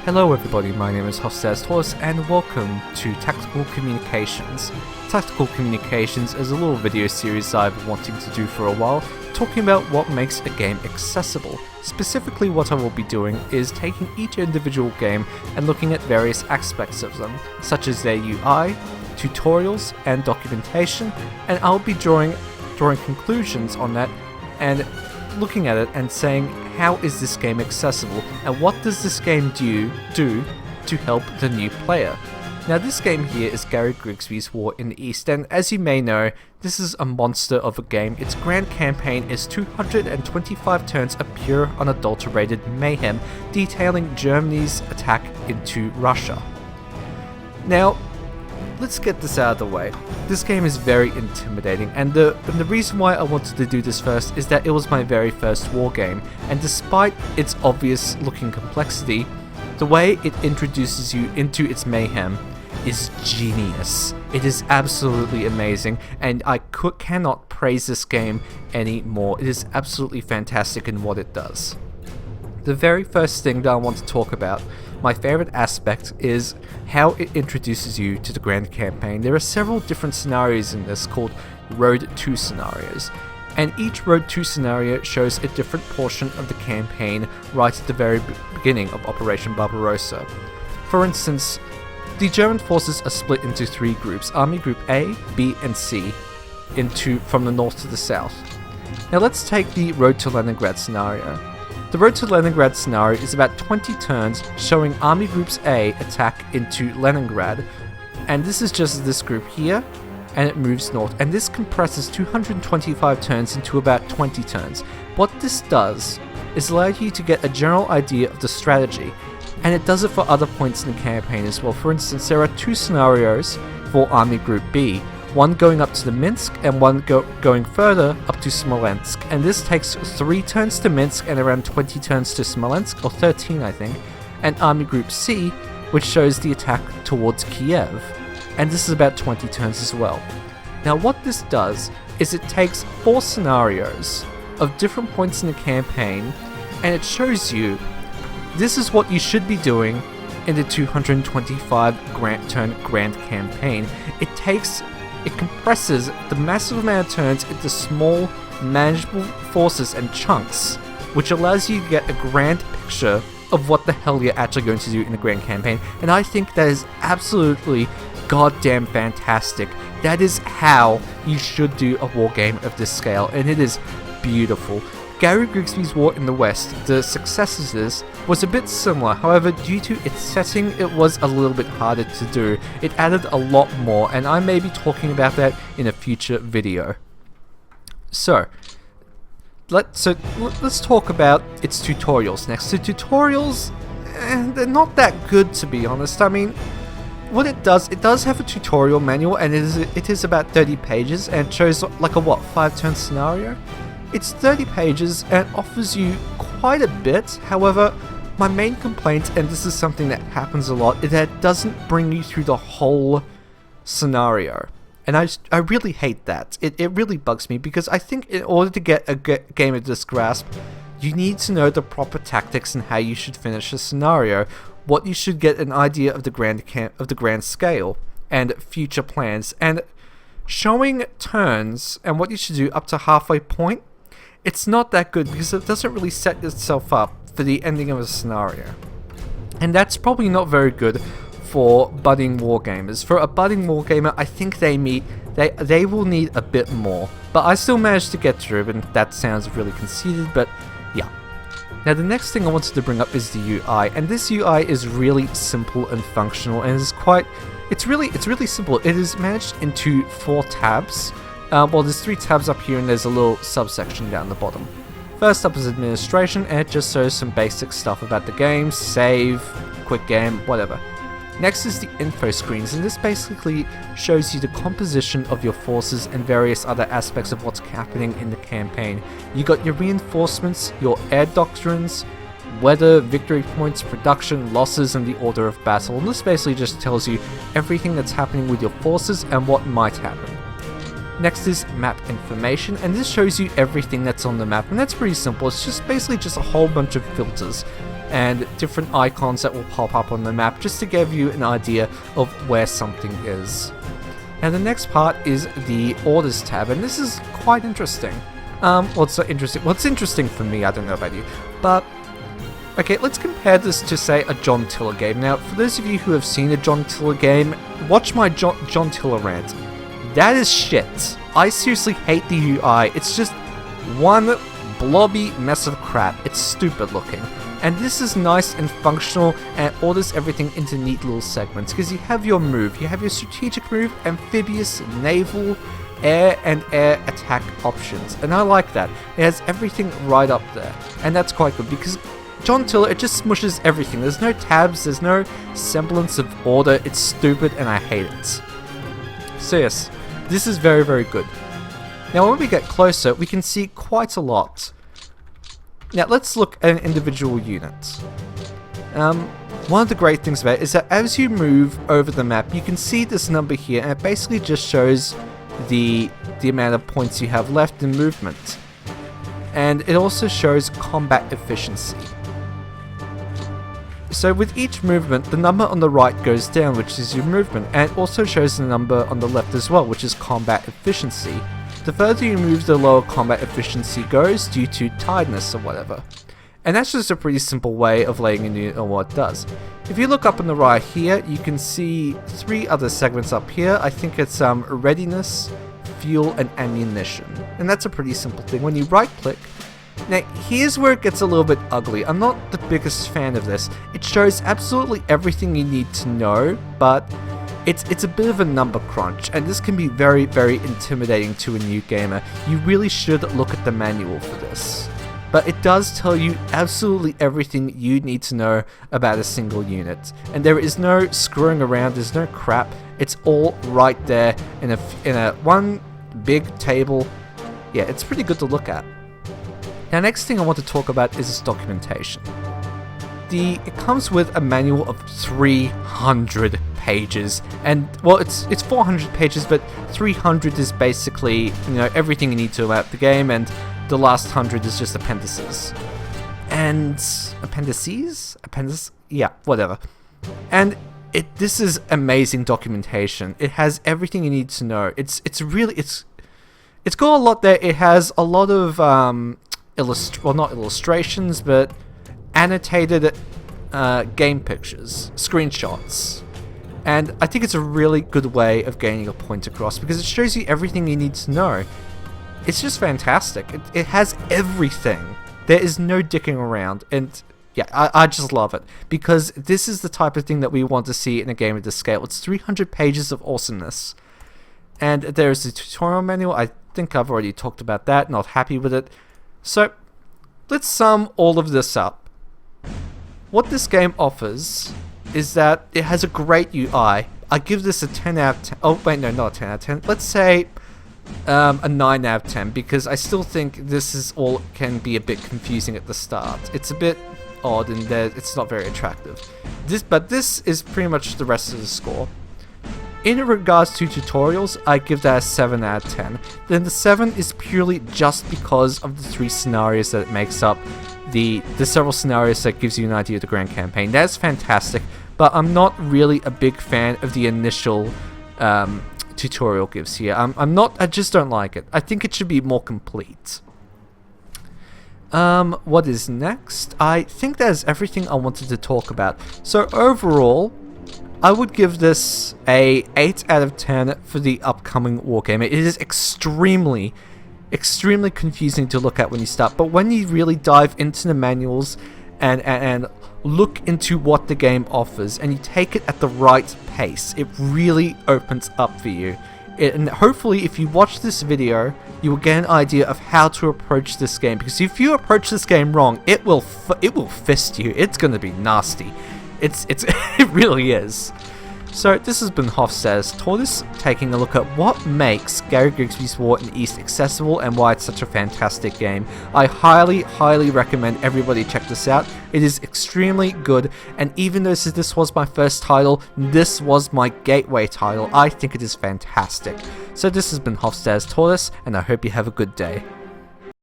Hello everybody, my name is Hostess Torres and welcome to Tactical Communications. Tactical Communications is a little video series I've been wanting to do for a while, talking about what makes a game accessible. Specifically what I will be doing is taking each individual game and looking at various aspects of them, such as their UI, tutorials, and documentation, and I'll be drawing conclusions on that and looking at it and saying, how is this game accessible and what does this game do to help the new player? Now this game here is Gary Grigsby's War in the East, and as you may know, this is a monster of a game. Its grand campaign is 225 turns of pure unadulterated mayhem, detailing Germany's attack into Russia. Now, let's get this out of the way. This game is very intimidating, and the reason why I wanted to do this first is that it was my very first war game, and despite its obvious looking complexity, the way it introduces you into its mayhem is genius. It is absolutely amazing, and I cannot praise this game anymore. It is absolutely fantastic in what it does. The very first thing that I want to talk about, my favorite aspect, is how it introduces you to the grand campaign. There are several different scenarios in this called Road to scenarios, and each Road to scenario shows a different portion of the campaign right at the very beginning of Operation Barbarossa. For instance, the German forces are split into three groups, Army Group A, B, and C, from the north to the south. Now let's take the Road to Leningrad scenario. The Road to Leningrad scenario is about 20 turns showing Army Groups A attack into Leningrad, and this is just this group here, and it moves north, and this compresses 225 turns into about 20 turns. What this does is allow you to get a general idea of the strategy, and it does it for other points in the campaign as well. For instance, there are two scenarios for Army Group B, one going up to the Minsk and one going further up to Smolensk, and this takes 3 turns to Minsk and around 20 turns to Smolensk, or 13 I think, and Army Group C, which shows the attack towards Kiev, and this is about 20 turns as well. Now what this does is it takes 4 scenarios of different points in the campaign, and it shows you this is what you should be doing in the 225 turn grand campaign. It compresses the massive amount of turns into small, manageable forces and chunks, which allows you to get a grand picture of what the hell you're actually going to do in the grand campaign, and I think that is absolutely goddamn fantastic. That is how you should do a war game of this scale, and it is beautiful. Gary Grigsby's War in the West, the success of this was a bit similar, however due to its setting it was a little bit harder to do. It added a lot more, and I may be talking about that in a future video. So let's talk about its tutorials next. So tutorials, they're not that good to be honest. I mean, what it does have a tutorial manual, and it is about 30 pages, and it shows like a 5-turn scenario? It's 30 pages and offers you quite a bit. However, my main complaint, and this is something that happens a lot, is that it doesn't bring you through the whole scenario. And I really hate that. It really bugs me, because I think in order to get a game of this grasp, you need to know the proper tactics and how you should finish a scenario, what you should get an idea of the grand scale and future plans, and showing turns and what you should do up to halfway point. It's not that good because it doesn't really set itself up for the ending of a scenario. And that's probably not very good for budding wargamers. For a budding wargamer, I think they will need a bit more. But I still managed to get through, and that sounds really conceited, but yeah. Now the next thing I wanted to bring up is the UI, and this UI is really simple and functional, and it's really simple. It is managed into 4 tabs. Well, there's 3 tabs up here and there's a little subsection down the bottom. First up is administration, and it just shows some basic stuff about the game, save, quick game, whatever. Next is the info screens, and this basically shows you the composition of your forces and various other aspects of what's happening in the campaign. You got your reinforcements, your air doctrines, weather, victory points, production, losses, and the order of battle. And this basically just tells you everything that's happening with your forces and what might happen. Next is map information, and this shows you everything that's on the map, and that's pretty simple. It's just basically just a whole bunch of filters. and different icons that will pop up on the map just to give you an idea of where something is. And the next part is the Orders tab, and this is quite interesting. What's so interesting? What's interesting for me, I don't know about you, but okay, let's compare this to, say, a John Tiller game. Now, for those of you who have seen a John Tiller game, watch my John Tiller rant. That is shit. I seriously hate the UI. It's just one blobby mess of crap. It's stupid looking. And this is nice and functional and orders everything into neat little segments, because you have your move, you have your strategic move, amphibious, naval, air and air attack options, and I like that. It has everything right up there, and that's quite good, because John Tiller, it just smushes everything. There's no tabs, there's no semblance of order. It's stupid and I hate it. So yes, this is very, very good. Now when we get closer, we can see quite a lot. Now let's look at an individual unit. One of the great things about it is that as you move over the map, you can see this number here, and it basically just shows the amount of points you have left in movement. And it also shows combat efficiency. So with each movement, the number on the right goes down, which is your movement, and it also shows the number on the left as well, which is combat efficiency. The further you move, the lower combat efficiency goes due to tiredness or whatever. And that's just a pretty simple way of laying a unit on what it does. If you look up on the right here, you can see 3 other segments up here. I think it's readiness, fuel, and ammunition. And that's a pretty simple thing. When you right click, now here's where it gets a little bit ugly. I'm not the biggest fan of this. It shows absolutely everything you need to know, but it's a bit of a number crunch, and this can be very, very intimidating to a new gamer. You really should look at the manual for this. But it does tell you absolutely everything you need to know about a single unit. And there is no screwing around, there's no crap. It's all right there in a one big table. Yeah, it's pretty good to look at. Now next thing I want to talk about is its documentation. It comes with a manual of 300 pages, and well, it's 400 pages, but 300 is basically, you know, everything you need to know about the game, and the last 100 is just appendices. And yeah, whatever. And this is amazing documentation. It has everything you need to know. It's got a lot there. It has a lot of not illustrations, but annotated game pictures, screenshots. And I think it's a really good way of gaining a point across, because it shows you everything you need to know. It's just fantastic. It has everything. There is no dicking around, and yeah, I just love it, because this is the type of thing that we want to see in a game of this scale. It's 300 pages of awesomeness. And there's the tutorial manual. I think I've already talked about that, not happy with it. So let's sum all of this up. What this game offers is that it has a great UI. I give this a 10 out of 10. Oh wait, no, not a 10 out of 10. Let's say a 9 out of 10, because I still think this can be a bit confusing at the start. It's a bit odd and it's not very attractive. But this is pretty much the rest of the score. In regards to tutorials, I give that a 7 out of 10. Then the 7 is purely just because of the 3 scenarios that it makes up. The several scenarios that gives you an idea of the grand campaign. That's fantastic, but I'm not really a big fan of the initial tutorial gives here. I just don't like it. I think it should be more complete. What is next? I think that is everything I wanted to talk about. So overall, I would give this a 8 out of 10 for the upcoming wargame. It is extremely confusing to look at when you start, but when you really dive into the manuals and look into what the game offers, and you take it at the right pace, it really opens up for you. And hopefully if you watch this video, you will get an idea of how to approach this game, because if you approach this game wrong, it will fist you. It's going to be nasty. It really is. So this has been Hofstede's Tortoise, taking a look at what makes Gary Grigsby's War in the East accessible and why it's such a fantastic game. I highly recommend everybody check this out. It is extremely good, and even though this was my first title, this was my gateway title. I think it is fantastic. So this has been Hofstede's Tortoise, and I hope you have a good day.